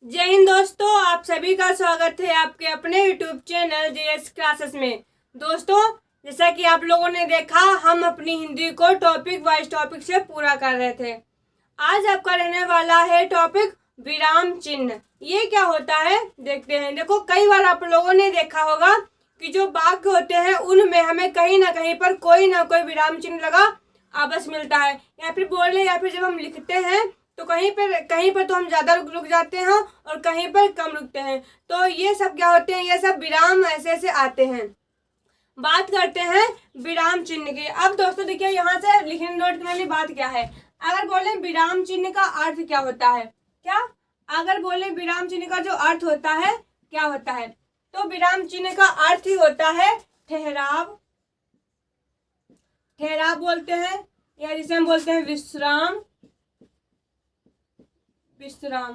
जय हिंद दोस्तों, आप सभी का स्वागत है आपके अपने यूट्यूब चैनल जेएस क्लासेस में। दोस्तों, जैसा कि आप लोगों ने देखा, हम अपनी हिंदी को टॉपिक वाइज टॉपिक से पूरा कर रहे थे। आज आपका रहने वाला है टॉपिक विराम चिन्ह। ये क्या होता है देखते हैं। देखो, कई बार आप लोगों ने देखा होगा कि जो वाक्य होते हैं उनमें हमें कहीं ना कहीं पर कोई ना कोई विराम चिन्ह लगा आवाज मिलता है, या फिर बोलने या फिर जब हम लिखते हैं तो कहीं पर तो हम ज्यादा रुक जाते हैं और कहीं पर कम रुकते हैं। तो ये सब क्या होते हैं, ये सब विराम ऐसे ऐसे आते हैं। बात करते हैं विराम चिन्ह की। अब दोस्तों देखिए, यहाँ से लिखने नोट करने वाली बात क्या है। अगर बोले विराम चिन्ह का अर्थ क्या होता है, क्या अगर बोले विराम चिन्ह का जो अर्थ होता है क्या होता है, तो विराम चिन्ह का अर्थ ही होता है ठहराव। ठहराव बोलते हैं, या जिसे हम बोलते हैं विश्राम। विश्राम,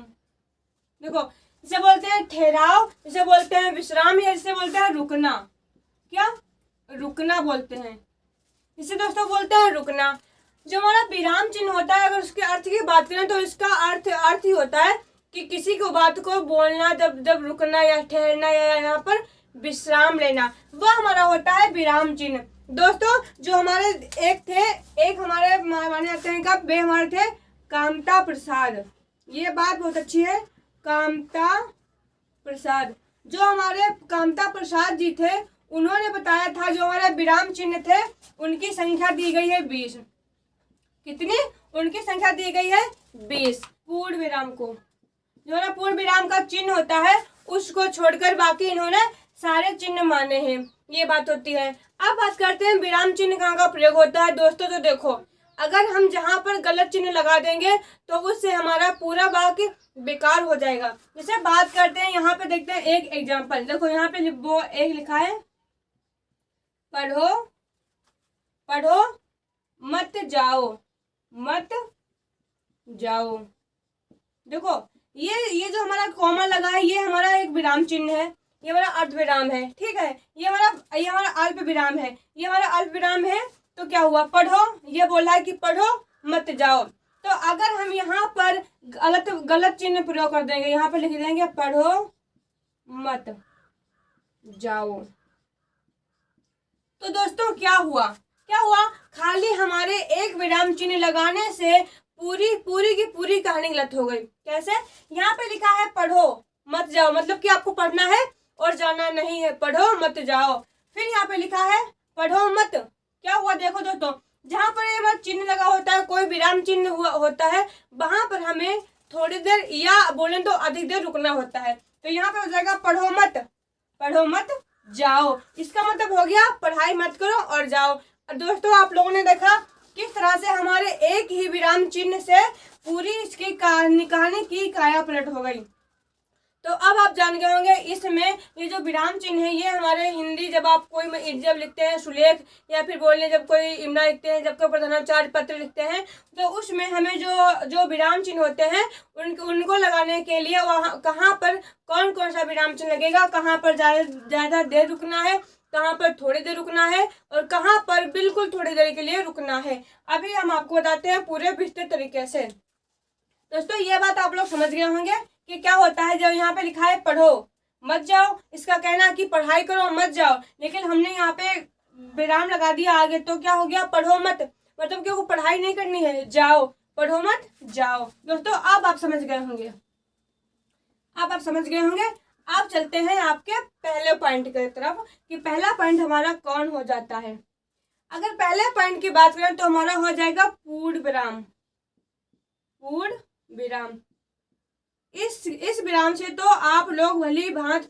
देखो, जिसे बोलते हैं ठहराव, जिसे बोलते हैं विश्राम, या जिसे बोलते हैं रुकना। क्या रुकना बोलते हैं, इसे दोस्तों बोलते हैं रुकना। जो हमारा विराम चिन्ह होता है, अगर उसके अर्थ की बात करें तो इसका अर्थ ही होता है कि किसी को बात को बोलना, जब जब रुकना या ठहरना या यहाँ पर विश्राम लेना, वह हमारा होता है विराम चिन्ह। दोस्तों, जो हमारे एक हमारे माने जाते हैं कब, वे हमारे थे कामता प्रसाद। ये बात बहुत अच्छी है, कामता प्रसाद। जो हमारे कामता प्रसाद जी थे, उन्होंने बताया था जो हमारे विराम चिन्ह थे उनकी संख्या दी गई है 20। कितनी? उनकी संख्या दी गई है 20। पूर्ण विराम को, जो ना पूर्ण विराम का चिन्ह होता है, उसको छोड़कर बाकी इन्होंने सारे चिन्ह माने हैं। ये बात होती है। अब बात करते हैं विराम चिन्ह कहाँ का प्रयोग होता है। दोस्तों, तो देखो, अगर हम जहां पर गलत चिन्ह लगा देंगे तो उससे हमारा पूरा वाक्य बेकार हो जाएगा। जैसे बात करते हैं, यहाँ पे देखते हैं एक एग्जाम्पल। देखो, यहाँ पे वो एक लिखा है, पढ़ो पढ़ो मत जाओ, मत जाओ। देखो, ये जो हमारा कॉमा लगा है, ये हमारा एक विराम चिन्ह है, ये हमारा अर्ध विराम है। ठीक है, ये हमारा अल्प विराम है, ये हमारा अल्प विराम है। तो क्या हुआ, पढ़ो, ये बोला है कि पढ़ो मत जाओ। तो अगर हम यहाँ पर गलत चिन्ह प्रयोग कर देंगे, यहाँ पर लिख देंगे पढ़ो मत जाओ, तो दोस्तों क्या हुआ, खाली हमारे एक विराम चिन्ह लगाने से पूरी की पूरी कहानी गलत हो गई। कैसे? यहाँ पे लिखा है पढ़ो मत जाओ, मतलब कि आपको पढ़ना है और जाना नहीं है, पढ़ो मत जाओ। फिर यहाँ पे लिखा है पढ़ो मत, क्या हुआ देखो दोस्तों, जहां पर ये बात चिन्ह लगा होता है, कोई विराम चिन्ह होता है, वहां पर हमें थोड़ी देर या बोले तो अधिक देर रुकना होता है। तो यहाँ पे हो जाएगा पढ़ो मत जाओ। इसका मतलब हो गया पढ़ाई मत करो और जाओ। और दोस्तों, आप लोगों ने देखा किस तरह से हमारे एक ही विराम चिन्ह से पूरी इसकी कहानी की काया पलट हो गई। तो अब आप जान गए होंगे इसमें ये जो विराम चिन्ह है, ये हमारे हिंदी जब आप कोई जब लिखते हैं सुलेख, या फिर बोलने जब कोई इमला लिखते हैं, जब कोई प्रधानाचार्य पत्र लिखते हैं, तो उसमें हमें जो विराम चिन्ह होते हैं उनको लगाने के लिए वहाँ कहाँ पर कौन कौन सा विराम चिन्ह लगेगा, कहाँ पर ज्यादा देर रुकना है, कहाँ पर थोड़ी देर रुकना है, और कहाँ पर बिल्कुल थोड़ी देर के लिए रुकना है, अभी हम आपको बताते हैं पूरे विस्तृत तरीके से। दोस्तों, ये बात आप लोग समझ गए होंगे कि क्या होता है। जब यहाँ पे लिखा है पढ़ो मत जाओ, इसका कहना कि पढ़ाई करो मत जाओ, लेकिन हमने यहाँ पे विराम लगा दिया आगे, तो क्या हो गया पढ़ो मत, मतलब कि वो पढ़ाई नहीं करनी है, जाओ, पढ़ो मत जाओ। दोस्तों, अब आप समझ गए होंगे, अब चलते हैं आपके पहले पॉइंट की तरफ कि पहला पॉइंट हमारा कौन हो जाता है। अगर पहले पॉइंट की बात करें तो हमारा हो जाएगा पूर्ण विराम। इस विराम से तो आप लोग भली भांति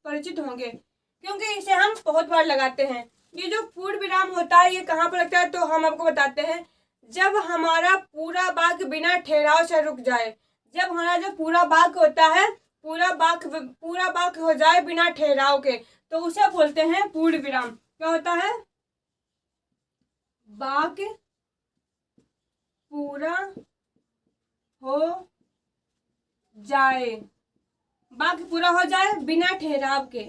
परिचित होंगे, क्योंकि इसे हम बहुत बार लगाते हैं। ये जो पूर्ण विराम होता है, ये कहाँ पर लगता है, तो हम आपको बताते हैं। जब हमारा पूरा वाक्य बिना ठहराव से रुक जाए, जब हमारा जो पूरा वाक्य होता है, पूरा वाक्य हो जाए बिना ठहराव के, तो उसे बोलते हैं पूर्ण विराम। क्या होता है? वाक्य पूरा हो जाए, वाक्य पूरा हो जाए बिना ठहराव के,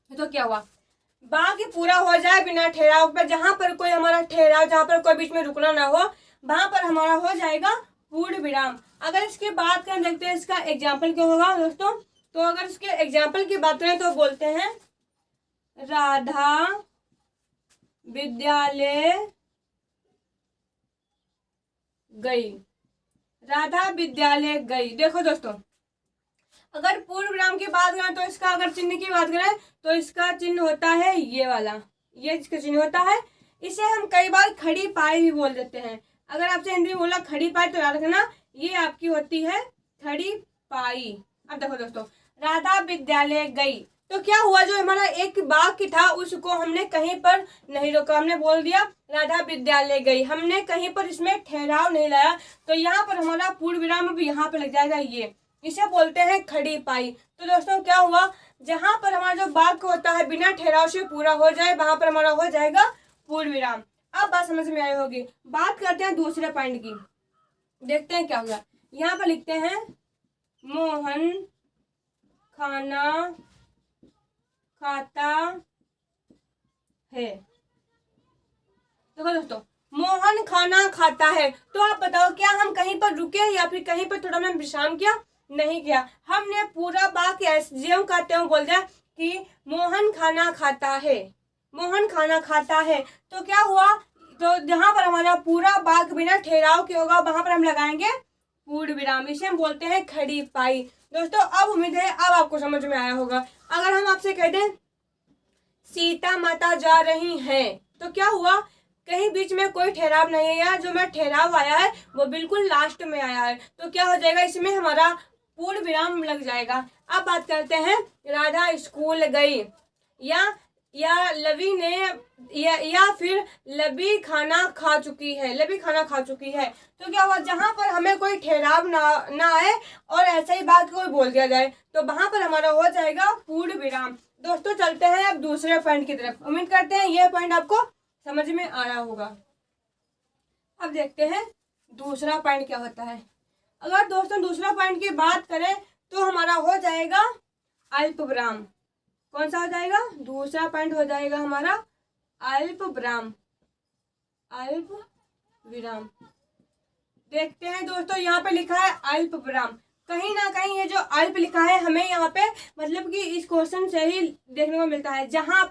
तो क्या हुआ, बाकी पूरा हो जाए बिना ठहराव पे, जहां पर कोई हमारा ठहराव, जहां पर कोई बीच में रुकना ना हो, वहां पर हमारा हो जाएगा पूर्ण विराम। अगर इसकी बात करें, देखते हैं इसका एग्जाम्पल क्या होगा दोस्तों। तो अगर इसके एग्जाम्पल की बात करें तो बोलते हैं राधा विद्यालय गई। राधा विद्यालय गई। देखो दोस्तों, अगर पूर्ण विराम की बात करें तो इसका अगर चिन्ह की बात करें तो इसका चिन्ह होता है ये वाला, ये इसका चिन्ह होता है। इसे हम कई बार खड़ी पाई भी बोल देते हैं। अगर आपसे हिंदी में बोला खड़ी पाई तो याद रखना ये आपकी होती है खड़ी पाई। अब देखो दोस्तों, राधा विद्यालय गई, तो क्या हुआ, जो हमारा एक वाक्य था उसको हमने कहीं पर नहीं रोका, हमने बोल दिया राधा विद्यालय गई, हमने कहीं पर इसमें ठहराव नहीं लाया, तो यहाँ पर हमारा पूर्ण विराम अब यहाँ पर लग जाएगा ये, इसे बोलते हैं खड़ी पाई। तो दोस्तों क्या हुआ, जहां पर हमारा जो वाक्य होता है बिना ठहराव से पूरा हो जाए वहां पर हमारा हो जाएगा पूर्ण विराम। अब बात समझ में आई होगी। बात करते हैं दूसरे पॉइंट की, देखते हैं क्या होगा। यहाँ पर लिखते हैं मोहन खाना खाता है। देखो दोस्तों, मोहन खाना खाता है, तो आप बताओ क्या हम कहीं पर रुके या फिर कहीं पर थोड़ा हमने विश्राम किया? नहीं किया, हमने पूरा वाक्य ज्यों का त्यों बोल दिया कि मोहन खाना खाता है, मोहन खाना खाता है। तो क्या हुआ, तो जहां पर हमारा पूरा वाक्य बिना ठहराव के होगा वहां पर हम लगाएंगे पूर्ण विराम, इसे हम बोलते हैं खड़ी पाई। दोस्तों अब उम्मीद है अब आपको समझ में आया होगा। अगर हम आपसे कह दें सीता माता जा रही हैं, तो क्या हुआ, कहीं बीच में कोई ठहराव नहीं है, या जो मैं ठहराव आया है वो बिल्कुल लास्ट में आया है, तो क्या हो जाएगा, इसमें हमारा पूर्ण विराम लग जाएगा। अब बात करते हैं राधा स्कूल गई, या लवी ने या फिर लवी खाना खा चुकी है, लवी खाना खा चुकी है। तो क्या हुआ, जहां पर हमें कोई ठहराव ना आए और ऐसा ही बात कोई बोल दिया जाए तो वहां पर हमारा हो जाएगा पूर्ण विराम। दोस्तों चलते हैं अब दूसरे पॉइंट की तरफ। उम्मीद करते हैं यह पॉइंट आपको समझ में आया होगा। अब देखते हैं दूसरा पॉइंट क्या होता है। अगर दोस्तों दूसरा पॉइंट की बात करें तो हमारा हो जाएगा अल्प विराम। कौन सा हो जाएगा, दूसरा पॉइंट हो जाएगा हमारा अल्प विराम, अल्प विराम। देखते हैं दोस्तों, यहाँ पे लिखा है अल्प विराम, कहीं ना कहीं ये जो अल्प लिखा है हमें यहाँ पे मतलब कि इस क्वेश्चन से ही देखने को मिलता है, जहां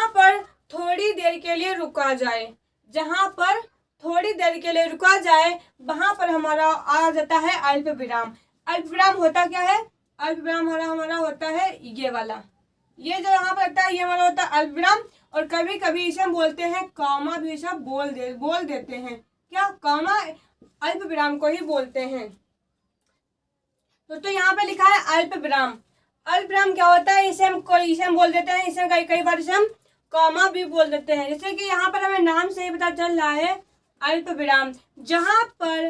पर थोड़ी देर के लिए रुका जाए, जहां पर थोड़ी देर के लिए रुका जाए वहां पर हमारा आ जाता है अल्प विराम। अल्प विराम होता क्या है, अल्प विराम हमारा होता है ये वाला, ये जो यहाँ पर लगता है ये हमारा होता है अल्प विराम। और कभी कभी इसे हम बोलते हैं कॉमा भी सब बोल देते हैं, क्या कॉमा अल्प विराम को ही बोलते हैं। तो यहाँ पे लिखा है अल्प विराम। अल्प विराम क्या होता है, इसे हम बोल देते हैं, इसे कई बार इसे हम कॉमा भी बोल देते हैं। जैसे कि यहाँ पर हमें नाम से ही पता चल रहा है अल्प विराम, जहां पर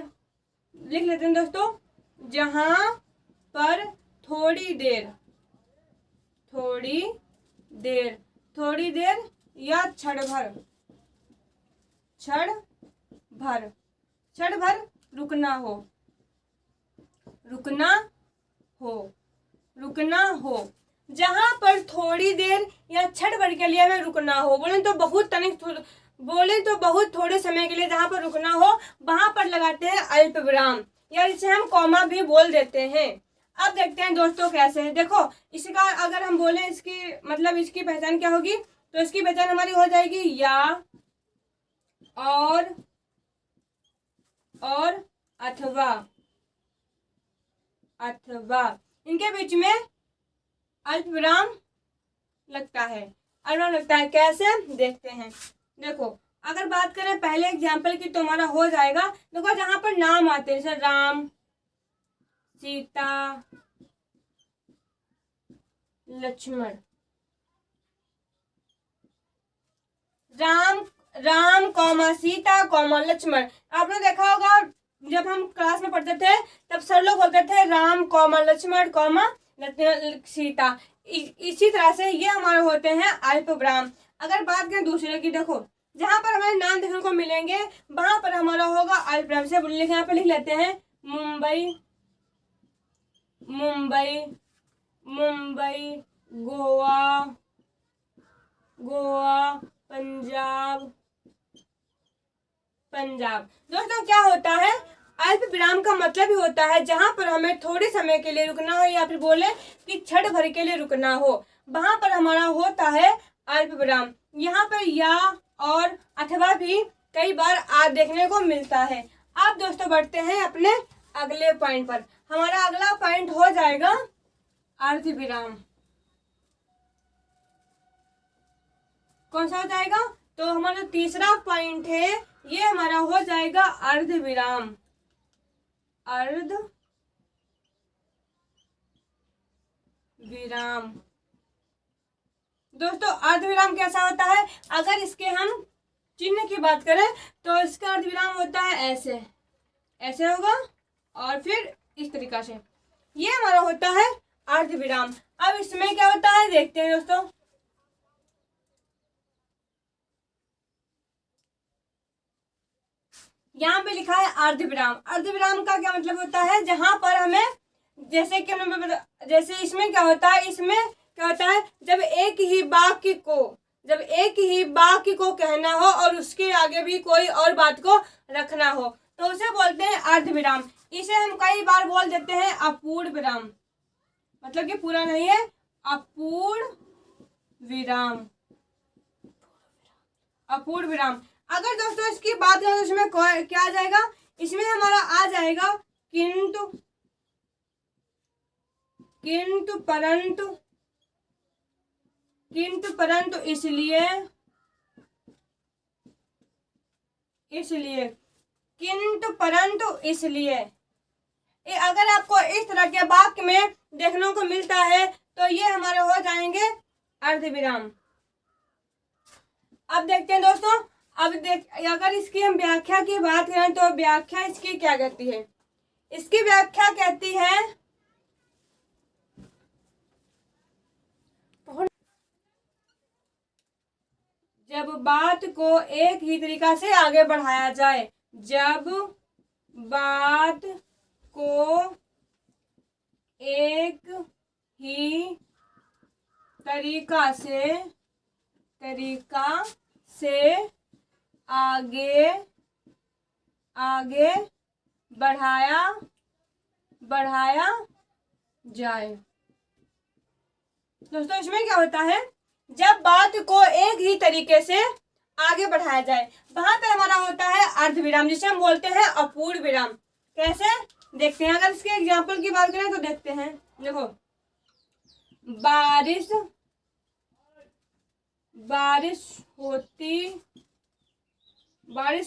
लिख लेते हैं दोस्तों, जहां पर थोड़ी देर या क्षण भर रुकना हो, जहां पर थोड़ी देर या क्षण भर के लिए हमें रुकना हो, बोले तो बहुत थोड़े समय के लिए जहां पर रुकना हो वहां पर लगाते हैं अल्प विराम, या इसे हम कॉमा भी बोल देते हैं। अब देखते हैं दोस्तों कैसे है। देखो इसका अगर हम बोले इसकी मतलब इसकी पहचान क्या होगी, तो इसकी पहचान हमारी हो जाएगी या और अथवा इनके बीच में अल्प विराम लगता है। कैसे देखते हैं। देखो अगर बात करें पहले एग्जाम्पल की तो हमारा हो जाएगा, देखो जहां पर नाम आते हैं जैसे राम, सीता, लक्ष्मण, राम कॉमा सीता कॉमा लक्ष्मण। आपने देखा होगा जब हम क्लास में पढ़ते थे तब सर लोग बोलते थे राम कॉमा लक्ष्मण कॉमा सीता। इसी तरह से ये हमारे होते हैं अल्प विराम। अगर बात करें दूसरे की, देखो जहां पर हमें नाम देखने को मिलेंगे वहां पर हमारा होगा अल्प विराम। से यहाँ पे लिख लेते हैं मुंबई, गोवा, गोवा, पंजाब, पंजाब। दोस्तों क्या होता है, अल्प विराम का मतलब ही होता है जहां पर हमें थोड़े समय के लिए रुकना हो या फिर बोले कि क्षण भर के लिए रुकना हो, वहां पर हमारा होता है अल्प विराम। यहाँ पर या और अथवा भी कई बार देखने को मिलता है। अब दोस्तों बढ़ते हैं अपने अगले पॉइंट पर। हमारा अगला पॉइंट हो जाएगा अर्ध विराम। कौन सा हो जाएगा, तो हमारा तीसरा पॉइंट है ये हमारा हो जाएगा अर्ध विराम। अर्ध विराम। दोस्तों अर्ध विराम कैसा होता है, अगर इसके हम चिन्ह की बात करें तो इसका अर्ध विराम होता है ऐसे, ऐसे होगा और फिर इस तरीका से, ये हमारा होता है अर्ध विराम। अब इसमें क्या होता है देखते हैं दोस्तों। यहाँ पे लिखा है अर्ध विराम। अर्ध विराम का क्या मतलब होता है, जहां पर हमें जैसे कि जैसे इसमें क्या होता है, इसमें क्या होता है जब एक ही वाक्य को कहना हो और उसके आगे भी कोई और बात को रखना हो तो उसे बोलते हैं अर्ध विराम। इसे हम कई बार बोल देते हैं अपूर्ण विराम, मतलब कि पूरा नहीं है, अपूर्ण विराम, अपूर्ण विराम। अगर दोस्तों इसकी बात करें तो इसमें क्या आ जाएगा, इसमें हमारा आ जाएगा किंतु, किंतु परंतु, किंतु परंतु, इसलिए, इसलिए, किंतु परंतु इसलिए। अगर आपको इस तरह के वाक्य में देखने को मिलता है तो ये हमारे हो जाएंगे अर्ध विराम। अब देखते हैं दोस्तों, अगर इसकी हम व्याख्या की बात करें तो व्याख्या इसकी क्या कहती है, इसकी व्याख्या कहती है जब बात को एक ही तरीका से आगे बढ़ाया जाए, जब बात को एक ही तरीका से आगे बढ़ाया जाए। दोस्तों इसमें क्या होता है, जब बात को एक ही तरीके से आगे बढ़ाया जाए वहां पे हमारा होता है अर्ध विराम, जिसे हम बोलते हैं अपूर्ण विराम। कैसे देखते हैं, अगर इसके एग्जाम्पल की बात करें तो देखते हैं। देखो, बारिश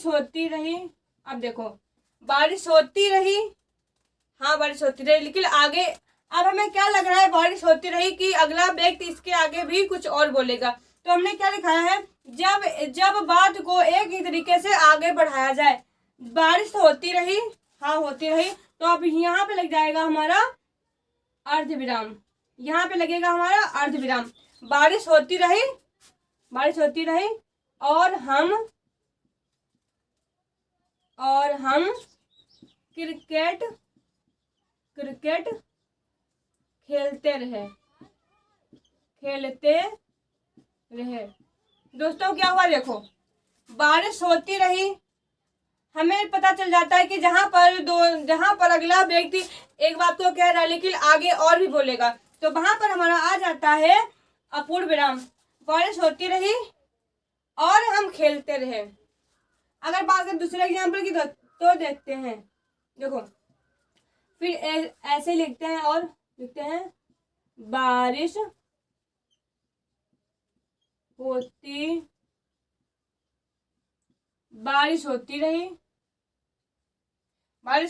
होती रही। अब देखो, बारिश होती रही, हाँ बारिश होती रही, लेकिन आगे अब हमें क्या लग रहा है, बारिश होती रही कि अगला व्यक्ति इसके आगे भी कुछ और बोलेगा। तो हमने क्या लिखाया है, जब बात को एक ही तरीके से आगे बढ़ाया जाए, बारिश होती रही, हाँ होती रही, तो अब यहाँ पे लग जाएगा हमारा अर्ध विराम, यहाँ पे लगेगा हमारा अर्ध विराम। बारिश होती रही और हम क्रिकेट खेलते रहे। दोस्तों क्या हुआ, देखो बारिश होती रही, हमें पता चल जाता है कि जहां पर अगला व्यक्ति एक बात को कह रहा है लेकिन आगे और भी बोलेगा, तो वहां पर हमारा आ जाता है अपूर्ण विराम। बारिश होती रही और हम खेलते रहे। अगर बात करें दूसरे एग्जाम्पल की तो देखते हैं। देखो फिर ऐसे लिखते हैं और लिखते हैं बारिश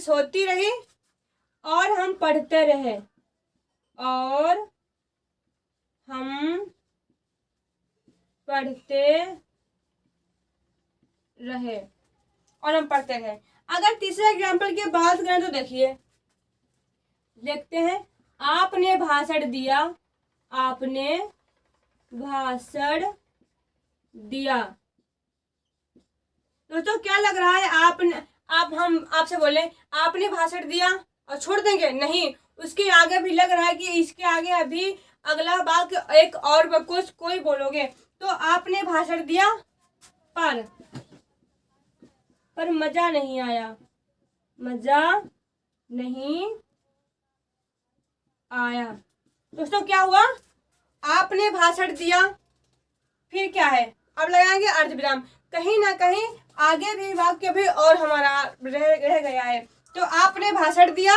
होती रही और हम पढ़ते रहे, और हम पढ़ते रहे। अगर तीसरे एग्जाम्पल की बात करें तो देखिए, देखते हैं, आपने भाषण दिया। दोस्तों क्या लग रहा है, हम आपसे बोले आपने भाषण दिया और छोड़ देंगे, नहीं, उसके आगे भी लग रहा है कि इसके आगे अभी अगला वाक्य एक और कुछ कोई बोलोगे। तो आपने भाषण दिया पर मजा नहीं आया, मजा नहीं आया। दोस्तों क्या हुआ, आपने भाषण दिया, फिर क्या है, अब लगाएंगे अर्धविराम। कहीं ना कहीं आगे भी वाक्य भी और हमारा रह गया है। तो आपने भाषण दिया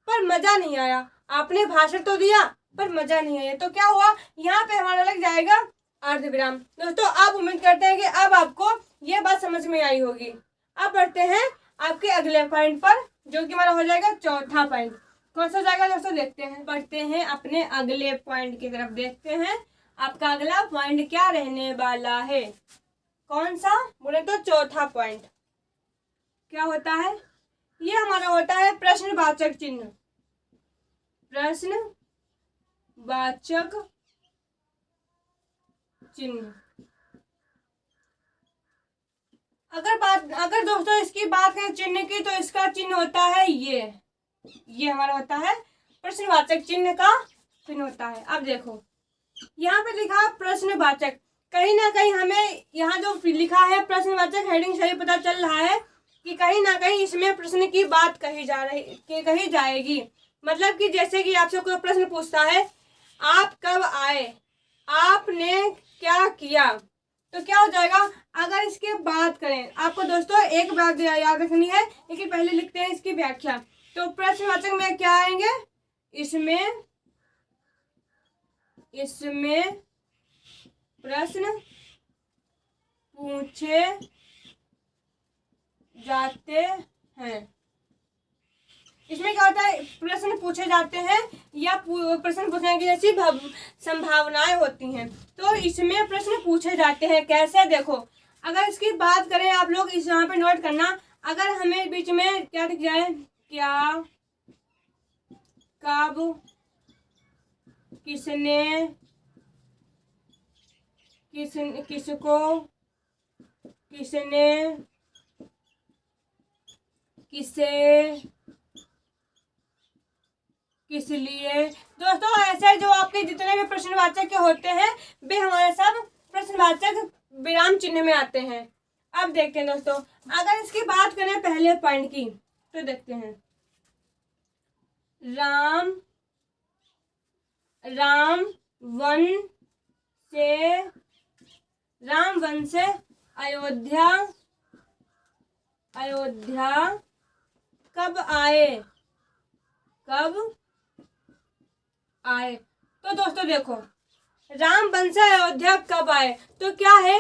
पर मजा नहीं आया, आपने भाषण तो दिया पर मजा नहीं आया, तो क्या हुआ, यहाँ पे हमारा लग जाएगा अर्धविराम। दोस्तों आप उम्मीद करते हैं कि अब आपको ये बात समझ में आई होगी। अब बढ़ते हैं आपके अगले पॉइंट पर, जो कि हमारा हो जाएगा चौथा पॉइंट। कौन सा जाएगा दोस्तों, देखते हैं। बढ़ते हैं अपने अगले पॉइंट की तरफ, देखते हैं आपका अगला पॉइंट क्या रहने वाला है। कौन सा बोले तो चौथा पॉइंट क्या होता है, ये हमारा होता है प्रश्नवाचक चिन्ह। प्रश्नवाचक चिन्ह। अगर दोस्तों इसकी बात करें चिन्ह की, तो इसका चिन्ह होता है ये हमारा होता है प्रश्नवाचक चिन्ह का चिन्ह होता है। अब देखो यहाँ पे लिखा प्रश्नवाचक, कहीं ना कहीं हमें यहाँ जो लिखा है प्रश्नवाचक हेडिंग से ही पता चल रहा है कि कहीं ना कहीं इसमें प्रश्न की बात कही जाएगी। मतलब कि जैसे कि आपसे कोई प्रश्न पूछता है, आप कब आए, आपने क्या किया, तो क्या हो जाएगा। अगर इसके बात करें, आपको दोस्तों एक बात याद रखनी है, लेकिन पहले लिखते हैं इसकी व्याख्या। तो प्रश्नवाचक में क्या आएंगे, इसमें प्रश्न पूछे जाते हैं। इसमें क्या होता है, प्रश्न पूछे जाते हैं या प्रश्न पूछने की जैसी संभावनाएं होती हैं। तो इसमें प्रश्न पूछे जाते हैं कैसे, देखो अगर इसकी बात करें आप लोग इस यहाँ पे नोट करना। अगर हमें बीच में क्या दिख जाए, क्या, कब, किसने, किसको, किसने, किसे, किस लिए। दोस्तों ऐसे जो आपके जितने भी प्रश्नवाचक के होते हैं वे हमारे सब प्रश्नवाचक विराम चिन्ह में आते हैं। अब देखते हैं दोस्तों, अगर इसकी बात करें पहले पॉइंट की, तो देखते हैं राम वन से अयोध्या कब आए। तो दोस्तों देखो, राम वन से अयोध्या कब आए, तो क्या है,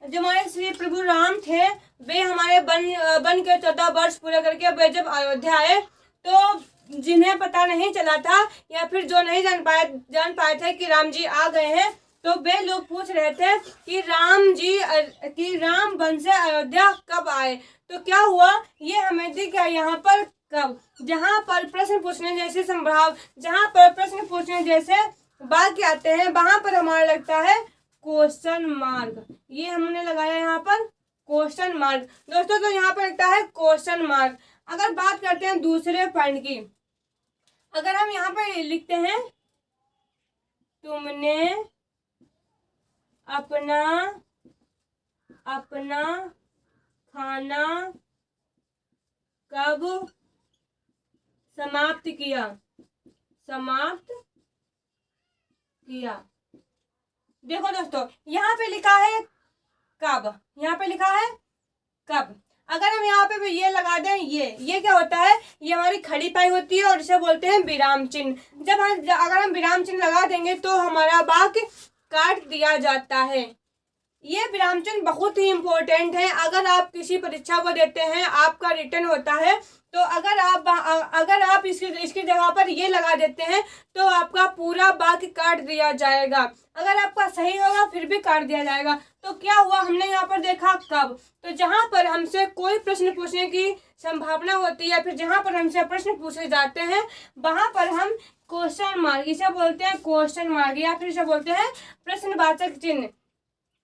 जो हमारे श्री प्रभु राम थे वे हमारे बन के 14 वर्ष पूरे करके वे जब अयोध्या आए, तो जिन्हें पता नहीं चला था या फिर जो नहीं जान पाए थे कि राम जी आ गए हैं, तो वे लोग पूछ रहे थे कि राम वन से अयोध्या कब आए। तो क्या हुआ, ये हमें दिख गया यहाँ पर कब, जहाँ पर प्रश्न पूछने जैसे वाक्य आते हैं वहां पर हमारा लगता है क्वेश्चन मार्क। ये हमने लगाया यहाँ पर क्वेश्चन मार्क। दोस्तों तो यहाँ पर लगता है क्वेश्चन मार्क। अगर बात करते हैं दूसरे पॉइंट की, अगर हम यहाँ पर लिखते हैं तुमने अपना खाना कब समाप्त किया। देखो दोस्तों यहाँ पे लिखा है कब, अगर हम यहाँ पे भी ये लगा दें, ये क्या होता है, ये हमारी खड़ी पाई होती है और इसे बोलते हैं विराम चिन्ह। अगर हम विराम चिन्ह लगा देंगे तो हमारा वाक्य काट दिया जाता है। ये विराम चिन्ह बहुत ही इम्पोर्टेंट है। अगर आप किसी परीक्षा को देते हैं, आपका रिटर्न होता है, तो अगर आप इसकी जगह पर ये लगा देते हैं तो आपका पूरा वाक्य काट दिया जाएगा। अगर आपका सही होगा फिर भी काट दिया जाएगा। तो क्या हुआ, हमने यहाँ पर देखा कब, तो जहाँ पर हमसे कोई प्रश्न पूछने की संभावना होती है या फिर जहाँ पर हमसे प्रश्न पूछे जाते हैं वहां पर हम क्वेश्चन मार्क, इसे बोलते हैं क्वेश्चन मार्क या फिर इसे बोलते हैं प्रश्नवाचक चिन्ह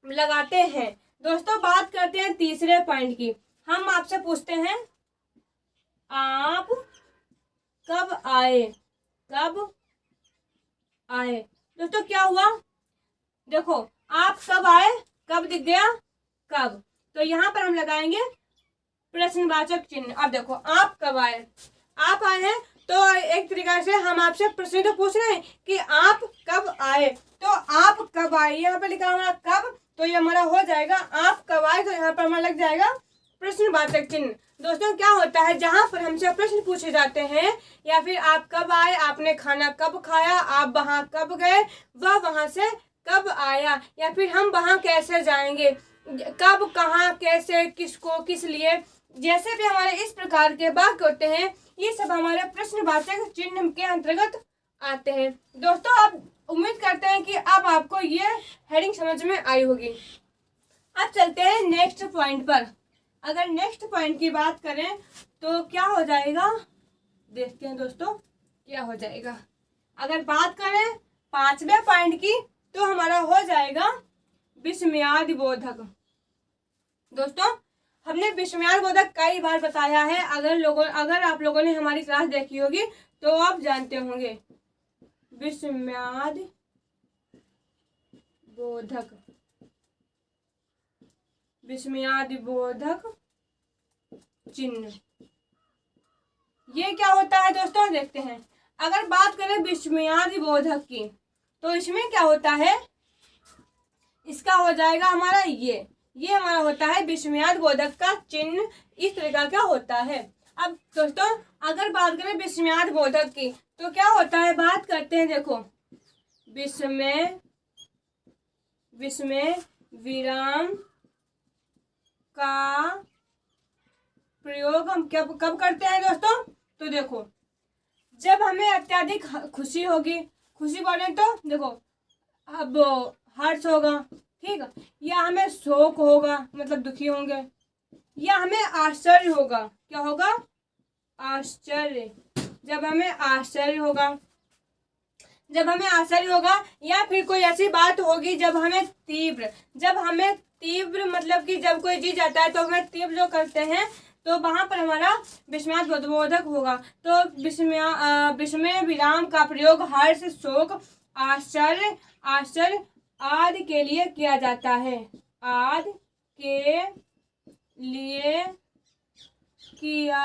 लगाते हैं। दोस्तों बात करते हैं तीसरे पॉइंट की। हम आपसे पूछते हैं आप कब आए, आए। दोस्तों क्या हुआ, देखो आप कब आए, कब दिख गया, कब, तो यहाँ पर हम लगाएंगे प्रश्नवाचक चिन्ह। अब देखो आप कब आए, आप आए हैं तो एक तरीका से हम आपसे प्रश्न तो पूछ रहे हैं कि आप कब आए, तो आप कब आए यहाँ पे लिखा हमारा कब, तो ये हमारा हो जाएगा आप कब आए, तो यहाँ पर हमारा लग जाएगा प्रश्नवाचक चिन्ह। दोस्तों क्या होता है, जहाँ पर हमसे प्रश्न पूछे जाते हैं या फिर आप कब आए, आपने खाना कब खाया, आप वहाँ कब गए, वह वहाँ से कब आया, या फिर हम वहाँ कैसे जाएंगे, कब, कहाँ, कैसे, किसको, किस लिए, जैसे भी हमारे इस प्रकार के वाक्य होते हैं ये सब हमारे प्रश्नवाचक चिन्ह के अंतर्गत आते हैं। दोस्तों आप उम्मीद करते हैं कि अब आपको ये हेडिंग समझ में आई होगी। अब चलते हैं नेक्स्ट पॉइंट पर। अगर नेक्स्ट पॉइंट की बात करें तो क्या हो जाएगा, देखते हैं दोस्तों क्या हो जाएगा। अगर बात करें 5वें पॉइंट की तो हमारा हो जाएगा विस्मयादिबोधक। दोस्तों हमने विस्मयादिबोधक कई बार बताया है, अगर आप लोगों ने हमारी क्लास देखी होगी तो आप जानते होंगे। विस्मयादिबोधक चिन्ह ये क्या होता है दोस्तों, देखते हैं। अगर बात करें विस्मयादिबोधक की तो इसमें क्या होता है, इसका हो जाएगा हमारा ये हमारा होता है विस्मयादिबोधक का चिन्ह, इस तरीका का होता है। अब दोस्तों अगर बात करें विस्मयादिबोधक की तो क्या होता है, बात करते हैं। देखो विस्मय विराम का प्रयोग हम कब करते हैं दोस्तों, तो देखो जब हमें अत्यधिक खुशी होगी, खुशी बोले तो देखो अब हर्ष होगा, ठीक है, या हमें शोक होगा मतलब दुखी होंगे, या हमें आश्चर्य होगा, क्या होगा, आश्चर्य, जब हमें आश्चर्य होगा, या फिर कोई ऐसी बात होगी जब हमें तीव्र मतलब कि जब कोई चीज आता है तो हमें तीव्र जो करते हैं तो वहां पर हमारा विस्मयादिबोधक होगा। तो विस्मय विराम का प्रयोग हर्ष, शोक, आश्चर्य आदि के लिए किया जाता है, आदि के लिए किया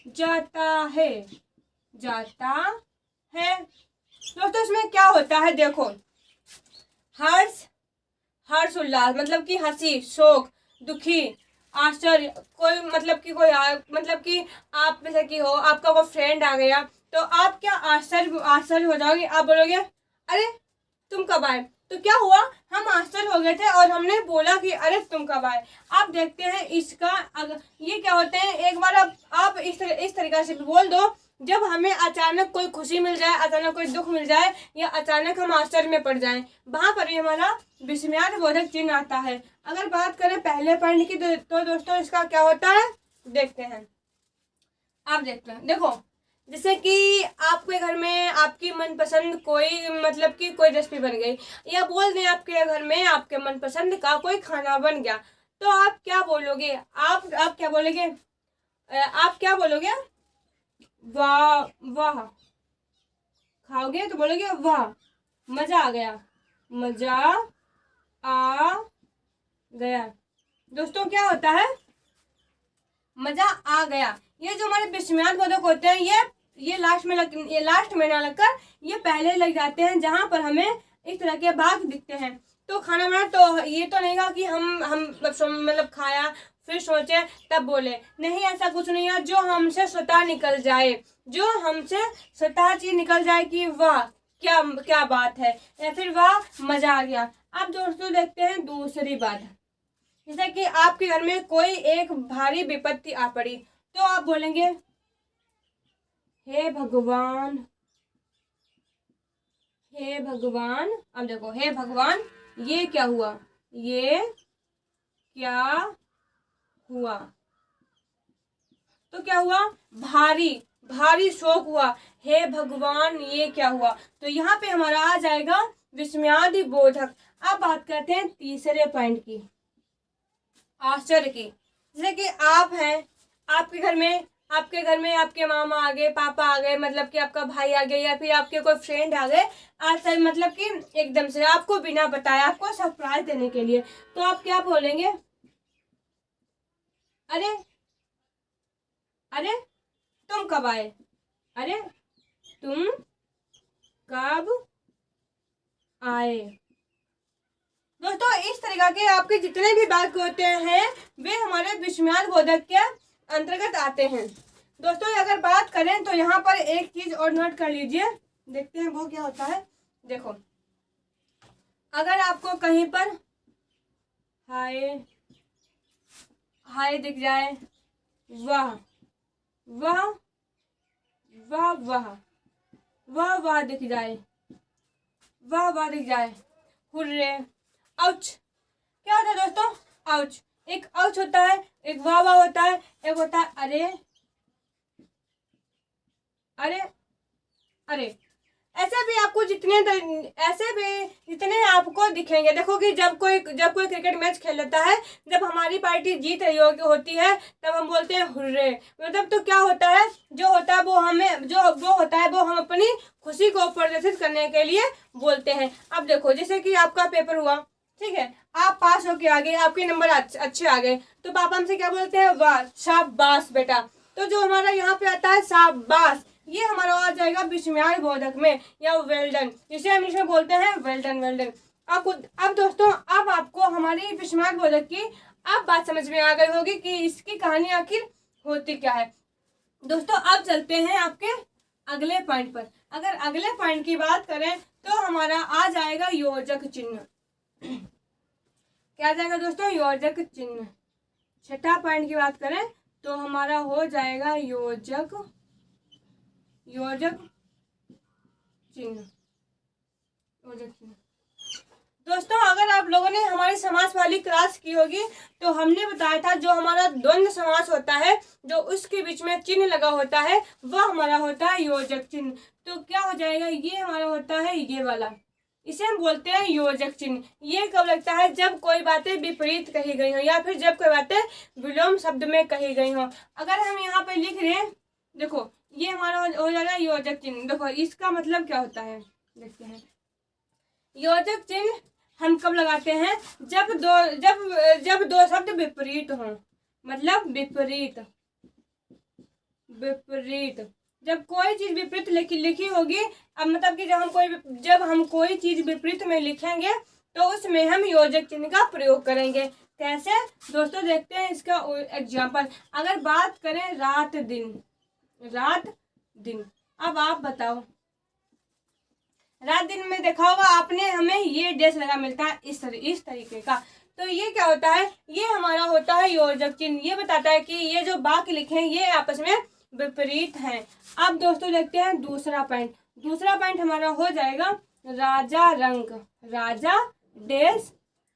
जाता है। दोस्तों इसमें क्या होता है, देखो हर्ष उल्लास मतलब कि हंसी, शोक, दुखी, आश्चर्य, कोई मतलब कि आप जैसे कि हो, आपका वो फ्रेंड आ गया तो आप क्या आश्चर्य हो जाओगे, आप बोलोगे अरे तुम कब आए, तो क्या हुआ, हम आश्चर्य हो गए थे और हमने बोला कि अरे तुम कब आए। आप देखते हैं इसका ये क्या होते हैं, एक बार आप इस तरीका से बोल दो, जब हमें अचानक कोई खुशी मिल जाए, अचानक कोई दुख मिल जाए, या अचानक हम आश्चर्य में पड़ जाएं, वहां पर भी हमारा विस्मयादिबोधक चिन्ह आता है। अगर बात करें पहले पॉइंट की तो दोस्तों इसका क्या होता है, देखते हैं। आप देखते हैं, देखो जैसे कि आपके घर में आपकी मनपसंद कोई मतलब कि कोई रेसिपी बन गई, या बोल दें आपके घर में आपके मनपसंद का कोई खाना बन गया, तो आप क्या बोलोगे, आप क्या बोलोगे, आप क्या बोलोगे, वाह खाओगे तो बोलोगे वाह, मजा आ गया, मजा आ गया। दोस्तों क्या होता है, मजा आ गया। ये जो हमारे विस्मयादिबोधक होते हैं ये लास्ट में ना लगकर ये पहले लग जाते हैं, जहां पर हमें इस तरह के वाक्य दिखते हैं। तो खाना बना तो ये तो नहीं कहा कि हम मतलब खाया फिर सोचे तब बोले, नहीं ऐसा कुछ नहीं है, जो हमसे स्वतः निकल जाए, चीज निकल जाए कि वाह क्या बात है, या फिर वाह मजा आ गया। अब दोस्तों देखते हैं दूसरी बात, जैसे कि आपके घर में कोई एक भारी विपत्ति आ पड़ी तो आप बोलेंगे हे भगवान। अब देखो हे भगवान ये क्या हुआ, तो क्या हुआ, भारी शोक हुआ, हे भगवान ये क्या हुआ, तो यहाँ पे हमारा आ जाएगा विस्मयादिबोधक। अब बात करते हैं तीसरे पॉइंट की, आश्चर्य की। जैसे कि आप हैं, आपके घर में आपके घर में आपके मामा आ गए, पापा आ गए, मतलब कि आपका भाई आ गया, या फिर आपके कोई फ्रेंड आ गए आज, मतलब कि एकदम से आपको बिना बताए आपको सरप्राइज देने के लिए, तो आप क्या बोलेंगे? अरे अरे तुम कब आए? अरे तुम कब आए? दोस्तों इस तरीके के आपके जितने भी वाक्य होते हैं वे हमारे विस्मयाद बोधक के अंतर्गत आते हैं। दोस्तों अगर बात करें तो यहाँ पर एक चीज और नोट कर लीजिए, देखते हैं वो क्या होता है। देखो, अगर आपको कहीं पर हाय हाय दिख जाए, वाह वाह वाह वाह वाह वाह दिख जाए, वाह वाह दिख जाए, हुर्रे, आउच, क्या होता है दोस्तों? आउच। एक आउच होता है, एक वाह वाह होता है, एक होता है अरे अरे अरे। ऐसे भी आपको जितने आपको दिखेंगे। देखो कि जब कोई क्रिकेट मैच खेल लेता है, जब हमारी पार्टी जीत रही होती है, तब हम बोलते हैं हुर्रे। मतलब तो क्या होता है, जो होता है वो हमें वो होता है वो हम अपनी खुशी को प्रदर्शित करने के लिए बोलते हैं। अब देखो, जैसे कि आपका पेपर हुआ, ठीक है, आप पास होके आ गए, आपके नंबर अच्छे आ गए, तो पापा हमसे क्या बोलते हैं? वाह, शाबाश बेटा। तो जो हमारा यहाँ पे आता है शाबाश, ये हमारा आ जाएगा विस्मयाद बोधक में, या वेल डन, जिसे हम इंग्लिश में बोलते हैं वेल डन, वेल डन। अब दोस्तों, अब आपको हमारी विस्मयाद बोधक की अब बात समझ में आ गई होगी कि इसकी कहानी आखिर होती क्या है। दोस्तों अब चलते हैं आपके अगले पॉइंट पर। अगर अगले पॉइंट की बात करें तो हमारा आ जाएगा योजक चिन्ह। क्या आ जाएगा दोस्तों? योजक चिन्ह। छठा पॉइंट की बात करें तो हमारा हो जाएगा योजक चिन्ह। दोस्तों अगर आप लोगों ने हमारी समास वाली क्लास की होगी तो हमने बताया था जो हमारा द्वंद्व समास होता है, जो उसके बीच में चिन्ह लगा होता है, वह हमारा होता है योजक चिन्ह। तो क्या हो जाएगा? ये हमारा होता है ये वाला, इसे हम बोलते हैं योजक चिन्ह। ये कब लगता है? जब कोई बातें विपरीत कही गई हो, या फिर जब कोई बातें विलोम शब्द में कही गई हो। अगर हम यहाँ पे लिख रहे हैं, देखो ये हमारा हो जाएगा योजक चिन्ह। देखो इसका मतलब क्या होता है, देखते हैं। योजक चिन्ह हम कब लगाते हैं? जब दो शब्द विपरीत हों, मतलब विपरीत, जब कोई चीज विपरीत लिखी होगी, अब मतलब कि जब हम कोई चीज विपरीत में लिखेंगे तो उसमें हम योजक चिन्ह का प्रयोग करेंगे। कैसे दोस्तों? देखते हैं इसका एग्जाम्पल। अगर बात करें रात दिन, अब आप बताओ, रात दिन में देखा होगा आपने, हमें ये डैश लगा मिलता है इस तरीके का। तो ये क्या होता है? ये हमारा होता है योजक चिन्ह। ये बताता है कि ये जो वाक्य लिखे हैं ये आपस में विपरीत हैं। अब दोस्तों देखते हैं दूसरा पॉइंट हमारा हो जाएगा राजा डैश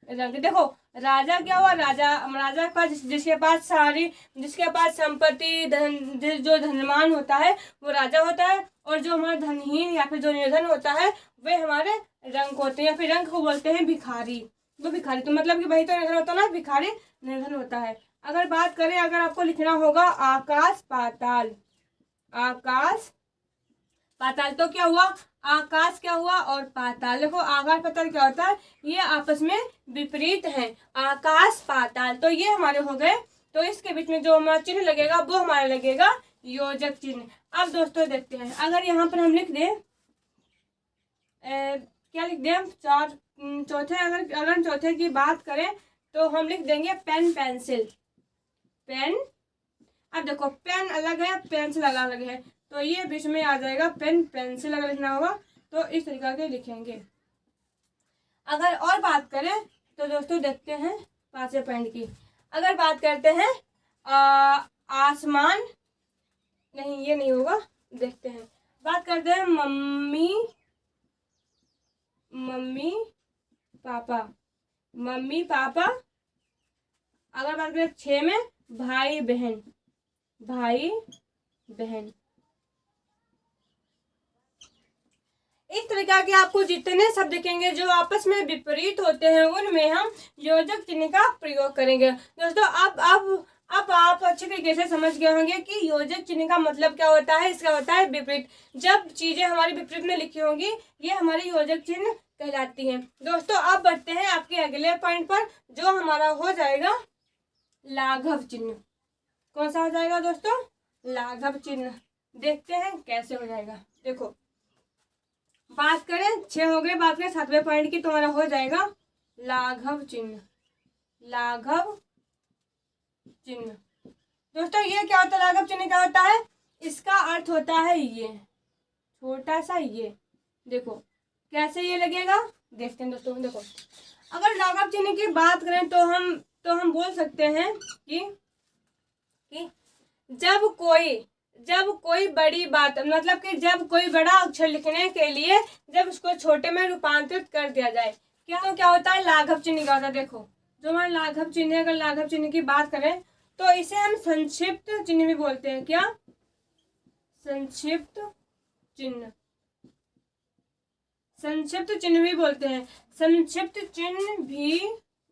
रंग। देखो राजा क्या हुआ? राजा का जिसके पास संपत्ति, जो धनवान होता है वो राजा होता है, और जो हमारा धनहीन या फिर जो निर्धन होता है वे हमारे रंक होते हैं, या फिर रंक को बोलते हैं भिखारी। तो भिखारी तो मतलब कि वही तो निर्धन होता है ना, भिखारी निर्धन होता है। अगर बात करें, अगर आपको लिखना होगा आकाश पाताल, तो क्या हुआ? आकाश क्या हुआ और पाताल। देखो आकाश पाताल क्या होता है? ये आपस में विपरीत हैं, आकाश पाताल। तो ये हमारे हो गए। तो इसके बीच में जो हमारा चिन्ह लगेगा वो हमारा लगेगा योजक चिन्ह। अब दोस्तों देखते हैं, अगर यहाँ पर हम लिख दें, क्या लिख दें? अगर चौथे की बात करें तो हम लिख देंगे पेन पेंसिल। अब देखो पेन अलग है, पेंसिल अलग है, तो ये बीच में आ जाएगा पेन पेंसिल। अगर लिखना होगा तो इस तरीके के लिखेंगे। अगर और बात करें तो दोस्तों देखते हैं पांचवें पॉइंट की। अगर बात करते हैं आसमान, नहीं ये नहीं होगा, देखते हैं। बात करते हैं मम्मी पापा। अगर बात करें 6 में भाई बहन। इस तरीके के आपको जितने शब्द दिखेंगे जो आपस में विपरीत होते हैं उनमें हम योजक चिन्ह का प्रयोग करेंगे। दोस्तों अब अब आप अच्छे तरीके से समझ गए होंगे कि योजक चिन्ह का मतलब क्या होता है। इसका होता है विपरीत। जब चीजें हमारे विपरीत में लिखी होंगी ये हमारी योजक चिन्ह कहलाती हैं। दोस्तों अब बढ़ते हैं आपके अगले पॉइंट पर, जो हमारा हो जाएगा लाघव चिन्ह। कौन सा हो जाएगा दोस्तों? लाघव चिन्ह। देखते हैं कैसे हो जाएगा। देखो, बात करें 6 हो गए, बात करें 7वें पॉइंट की, तुम्हारा हो जाएगा लाघव चिन्ह। लाघव चिन्ह दोस्तों ये क्या होता है? लाघव चिन्ह क्या होता है? इसका अर्थ होता है ये छोटा सा ये। देखो कैसे ये लगेगा, देखते हैं दोस्तों। देखो, अगर लाघव चिन्ह की बात करें तो हम बोल सकते हैं कि जब कोई बड़ी बात, मतलब कि जब कोई बड़ा अक्षर लिखने के लिए जब उसको छोटे में रूपांतरित कर दिया जाए, क्या होता है? लाघव चिन्ह का होता है। देखो, जो हमारा लाघव चिन्ह है, अगर लाघव चिन्ह की बात करें तो इसे हम संक्षिप्त चिन्ह भी बोलते हैं। क्या? संक्षिप्त चिन्ह। संक्षिप्त चिन्ह भी बोलते हैं। संक्षिप्त चिन्ह भी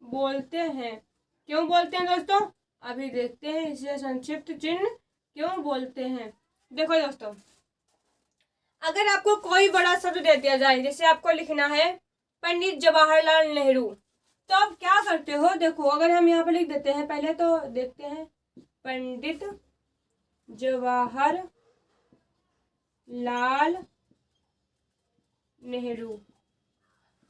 बोलते हैं। क्यों बोलते हैं दोस्तों? अभी देखते हैं इसे संक्षिप्त चिन्ह क्यों बोलते हैं। देखो दोस्तों, अगर आपको कोई बड़ा शब्द दे दिया जाए, जैसे आपको लिखना है पंडित जवाहरलाल नेहरू, तो आप क्या करते हो? देखो, अगर हम यहाँ पे लिख देते हैं, पहले तो देखते हैं पंडित जवाहरलाल नेहरू,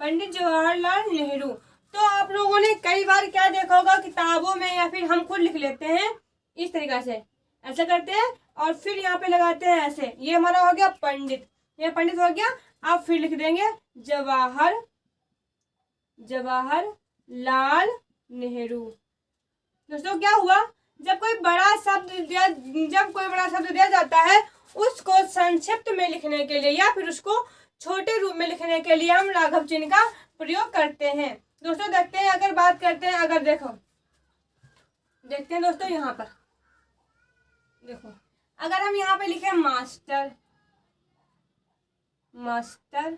पंडित जवाहरलाल नेहरू। तो आप लोगों ने कई बार क्या देखा होगा किताबों में, या फिर हम खुद लिख लेते हैं इस तरीका से, ऐसा करते हैं और फिर यहाँ पे लगाते हैं ऐसे। ये हमारा हो गया पंडित, ये पंडित हो गया। आप फिर लिख देंगे जवाहरलाल नेहरू। दोस्तों क्या हुआ? जब कोई बड़ा शब्द दिया जाता है, उसको संक्षिप्त में लिखने के लिए या फिर उसको छोटे रूप में लिखने के लिए हम लाघव चिन्ह का प्रयोग करते हैं। दोस्तों देखते हैं, अगर बात करते हैं, अगर देखो देखते हैं दोस्तों, यहाँ पर देखो, अगर हम यहाँ पे लिखे मास्टर, डॉक्टर,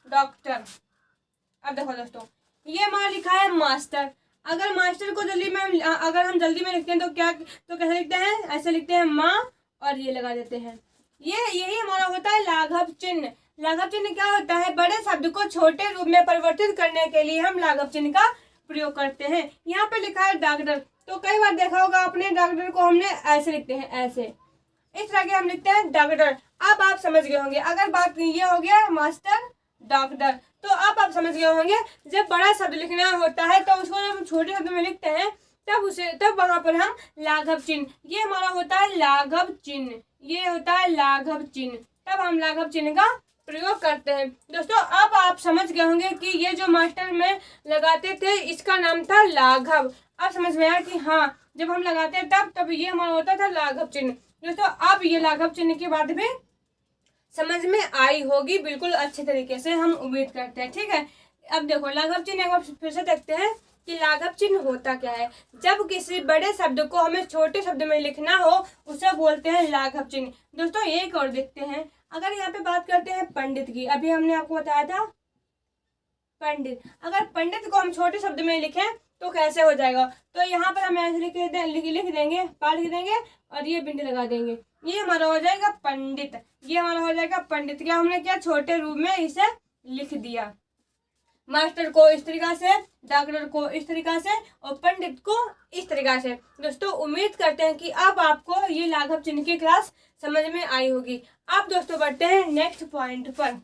डॉक्टर। अब देखो दोस्तों, ये हमारा लिखा है मास्टर। अगर मास्टर को अगर हम जल्दी में लिखते हैं तो कैसे लिखते हैं? ऐसे लिखते हैं माँ और ये लगा देते हैं। यही हमारा होता है लाघव चिन्ह। लाघव चिन्ह क्या होता है? बड़े शब्द को छोटे रूप में परिवर्तित करने के लिए हम लाघव चिन्ह का प्रयोग करते हैं। यहाँ पे लिखा है डॉक्टर, तो कई बार देखा होगा आपने, डॉक्टर को हमने ऐसे लिखते हैं, ऐसे इस तरह के हम लिखते हैं डॉक्टर। अब आप समझ गए होंगे। अगर बात ये हो गया मास्टर, डॉक्टर, तो अब आप समझ गए होंगे जब बड़ा शब्द लिखना होता है तो उसको जब हम छोटे शब्द में लिखते हैं तब वहां पर हम लाघव चिन्ह, ये हमारा होता है लाघव चिन्ह, ये होता है लाघव चिन्ह, तब हम लाघव चिन्ह का प्रयोग करते हैं। दोस्तों अब आप समझ गए होंगे कि ये जो मास्टर में लगाते थे इसका नाम था लाघव। अब समझ में आया कि हाँ, जब हम लगाते हैं तब ये हमारा होता था लाघव चिन्ह। दोस्तों अब ये लाघव चिन्ह की बात भी समझ में आई होगी बिल्कुल अच्छे तरीके से, हम उम्मीद करते हैं। ठीक है, अब देखो लाघव चिन्ह एक बार फिर से देखते हैं कि लाघव चिन्ह होता क्या है। जब किसी बड़े शब्द को हमें छोटे शब्द में लिखना हो उसे बोलते हैं लाघव चिन्ह। दोस्तों एक और देखते हैं, अगर यहाँ पे बात करते हैं पंडित की, अभी हमने आपको बताया था पंडित। अगर पंडित को हम छोटे शब्द में लिखें तो कैसे हो जाएगा? तो यहाँ पर हम ऐसे लिख देंगे, पा लिख देंगे और ये बिंदी लगा देंगे, ये हमारा हो जाएगा पंडित। ये हमारा हो जाएगा पंडित। क्या हमने क्या छोटे रूप में इसे लिख दिया। मास्टर को इस तरीका से, डॉक्टर को इस तरीका से और पंडित को इस तरीका से। दोस्तों उम्मीद करते हैं कि अब आपको ये लाघव चिन्ह की क्लास समझ में आई होगी। अब दोस्तों बढ़ते हैं नेक्स्ट पॉइंट पर।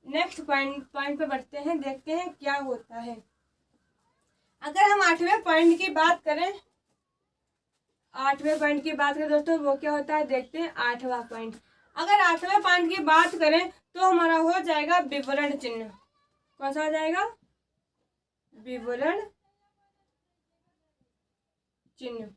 नेक्स्ट पॉइंट पर बढ़ते हैं, देखते हैं क्या होता है। अगर हम 8वें पॉइंट की बात करें, 8वें पॉइंट की बात करें दोस्तों, वो क्या होता है देखते हैं। 8वां पॉइंट, अगर 8वें पॉइंट की बात करें तो हमारा हो जाएगा विवरण चिन्ह। कौन सा हो जाएगा? विवरण चिन्ह।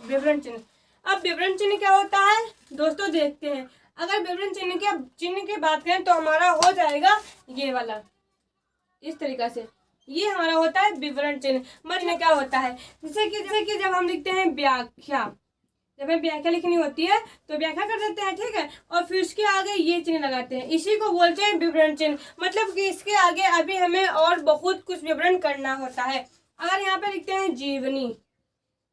विवरण चिन्ह। अब विवरण चिन्ह क्या होता है दोस्तों देखते हैं। अगर विवरण चिन्ह की बात करें तो हमारा हो जाएगा ये वाला, इस तरीका से। ये हमारा होता है विवरण चिन्ह। मतलब क्या होता है, जैसे कि जब हम लिखते हैं व्याख्या, जब हमें व्याख्या लिखनी होती है तो व्याख्या कर देते हैं, ठीक है, और फिर उसके आगे ये चिन्ह लगाते हैं, इसी को बोलते हैं विवरण चिन्ह। मतलब कि इसके आगे अभी हमें और बहुत कुछ विवरण करना होता है। अगर यहाँ पे लिखते हैं जीवनी,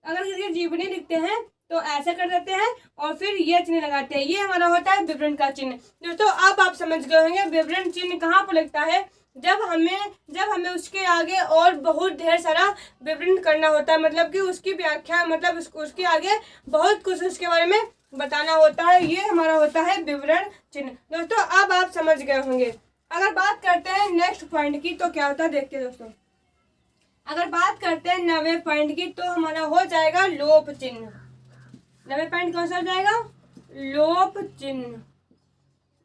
अगर किसी जीवनी लिखते हैं तो ऐसे कर देते हैं और फिर ये चिन्ह लगाते हैं, ये हमारा होता है विवरण का चिन्ह। दोस्तों अब आप समझ गए होंगे विवरण चिन्ह कहाँ पर लगता है, जब हमें उसके आगे और बहुत ढेर सारा विवरण करना होता है, मतलब कि उसकी व्याख्या, मतलब उसके आगे बहुत कुछ उसके बारे में बताना होता है, ये हमारा होता है विवरण चिन्ह। दोस्तों अब आप समझ गए होंगे। अगर बात करते हैं नेक्स्ट पॉइंट की तो क्या होता है, देखते हैं दोस्तों। अगर बात करते हैं 9वें पॉइंट की तो हमारा हो जाएगा लोप चिन्ह। 9वें पॉइंट कौन सा हो जाएगा, लोप चिन्ह।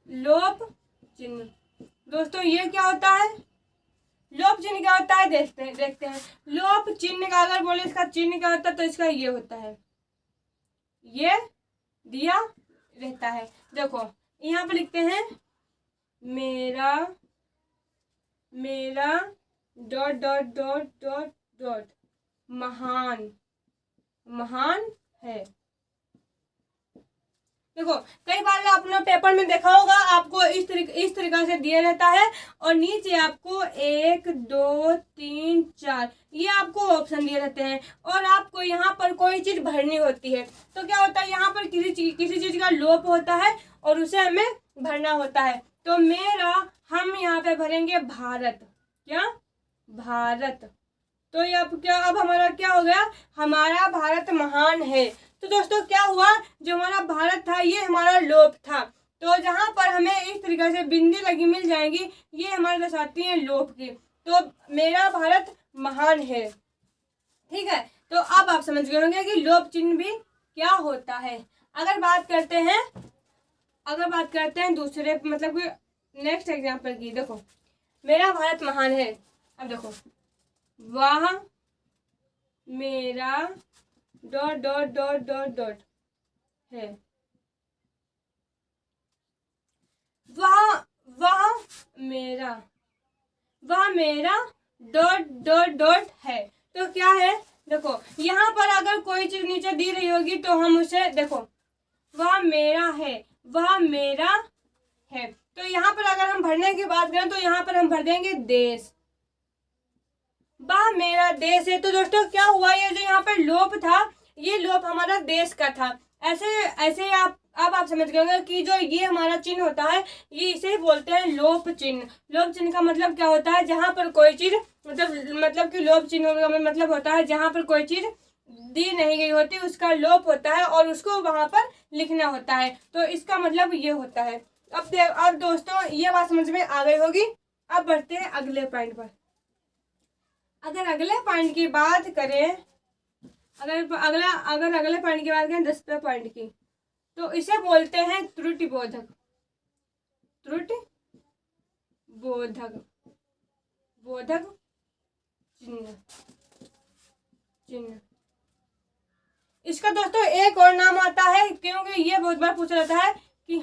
लोप चिन्ह दोस्तों ये क्या होता है, लोप चिन्ह क्या होता है देखते हैं। लोप चिन्ह का अगर बोले इसका चिन्ह क्या होता है तो इसका ये होता है, ये दिया रहता है। देखो यहाँ पे लिखते हैं मेरा dot dot dot dot dot महान है। देखो कई बार आपने पेपर में देखा होगा, आपको इस तरीका से दिया रहता है और नीचे आपको 1 2 3 4 ये आपको ऑप्शन दिए रहते हैं और आपको यहाँ पर कोई चीज भरनी होती है। तो क्या होता है, यहाँ पर किसी चीज का लोप होता है और उसे हमें भरना होता है। तो हम यहाँ पे भरेंगे भारत, क्या भारत। तो ये अब हमारा क्या हो गया, हमारा भारत महान है। तो दोस्तों क्या हुआ, जो हमारा भारत था ये हमारा लोप था। तो जहां पर हमें इस तरीके से बिंदी लगी मिल जाएंगी, ये हमारे दर्शाती हैं लोप की। तो मेरा भारत महान है, ठीक है। तो अब आप समझ गए होंगे कि लोप चिन्ह भी क्या होता है। अगर बात करते हैं दूसरे मतलब कि नेक्स्ट एग्जाम्पल की, देखो मेरा भारत महान है। अब देखो वह मेरा dot dot dot dot dot है, वह मेरा डॉट डॉट डॉट है। तो क्या है, देखो यहाँ पर अगर कोई चीज नीचे दी रही होगी तो हम उसे, देखो वह मेरा है, वह मेरा है। तो यहाँ पर अगर हम भरने की बात करें तो यहाँ पर हम भर देंगे देश, वह मेरा देश है। तो दोस्तों क्या हुआ, ये जो यहाँ पर लोप था ये लोप हमारा देश का था। ऐसे आप समझ गए कि जो ये हमारा चिन्ह होता है ये इसे बोलते हैं लोप चिन्ह। लोप चिन्ह का मतलब क्या होता है, जहाँ पर कोई चीज मतलब कि लोप चिन्ह का मतलब होता है जहाँ पर कोई चीज दी नहीं गई होती उसका लोप होता है और उसको वहां पर लिखना होता है। तो इसका मतलब ये होता है। अब दोस्तों ये बात समझ में आ गई होगी। अब बढ़ते हैं अगले पॉइंट पर। अगर अगले पॉइंट की बात करें, अगर अगले पॉइंट की बात करें 10वें पॉइंट की, तो इसे बोलते हैं त्रुटि बोधक। त्रुटि बोधक चिन्ह। इसका दोस्तों एक और नाम आता है, क्योंकि ये बहुत बार पूछा जाता है कि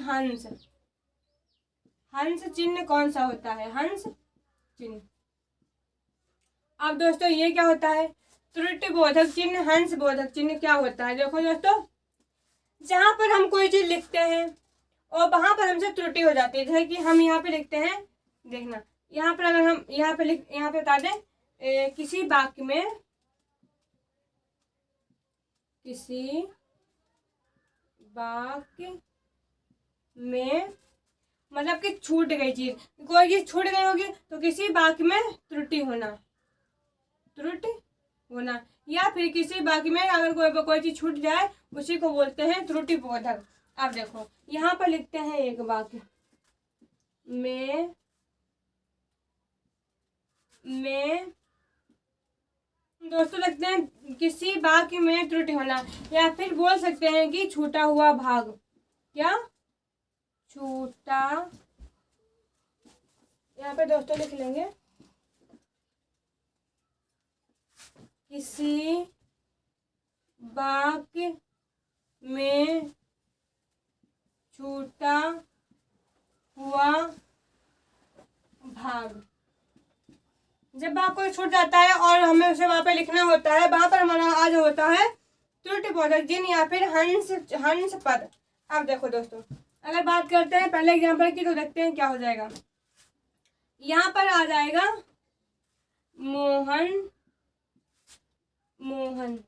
हंस चिन्ह कौन सा होता है, हंस चिन्ह। अब दोस्तों ये क्या होता है, त्रुटि बोधक चिन्ह, हंस बोधक चिन्ह क्या होता है। देखो दोस्तों जहां पर हम कोई चीज लिखते हैं और वहां पर हमसे त्रुटि हो जाती है, जैसे कि हम यहाँ पे लिखते हैं, देखना यहाँ पर अगर हम यहाँ पे बता दें किसी वाक्य में मतलब कि छूट गई चीज, कोई चीज छूट गई होगी तो किसी वाक्य में त्रुटि होना या फिर किसी वाक्य में अगर कोई चीज छूट जाए उसी को बोलते हैं त्रुटि बोधक। अब देखो यहाँ पर लिखते हैं एक वाक्य में दोस्तों लगते हैं किसी वाक्य में त्रुटि होना, या फिर बोल सकते हैं कि छूटा हुआ भाग, क्या छूटा, यहाँ पे दोस्तों लिख लेंगे किसी वाक्य में छूटा हुआ भाग। जब भाग कोई छूट जाता है और हमें उसे वहां पे लिखना होता है, वहां पर हमारा आज होता है त्रुटिबोधक चिन्ह या फिर हंस पद। अब देखो दोस्तों, अगर बात करते हैं पहले एग्जाम्पल की तो देखते हैं क्या हो जाएगा। यहाँ पर आ जाएगा मोहन मोहन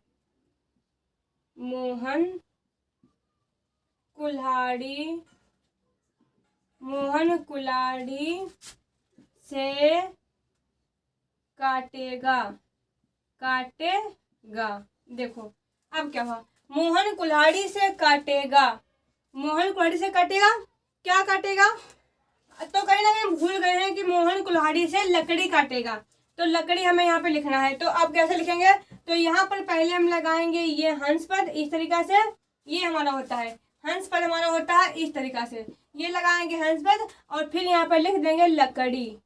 मोहन कुल्हाड़ी से काटेगा। देखो अब क्या हुआ, मोहन कुल्हाड़ी से काटेगा। मोहन कुल्हाड़ी से काटेगा, क्या काटेगा? तो कहीं ना कहीं भूल गए हैं कि मोहन कुल्हाड़ी से लकड़ी काटेगा, तो लकड़ी हमें यहाँ पे लिखना है। तो अब कैसे लिखेंगे, तो यहाँ पर पहले हम लगाएंगे ये हंस पद इस तरीका से, ये हमारा होता है हंस पद, हमारा होता है इस तरीका से, ये लगाएंगे हंस पद और फिर यहाँ पर लिख देंगे लकड़ी।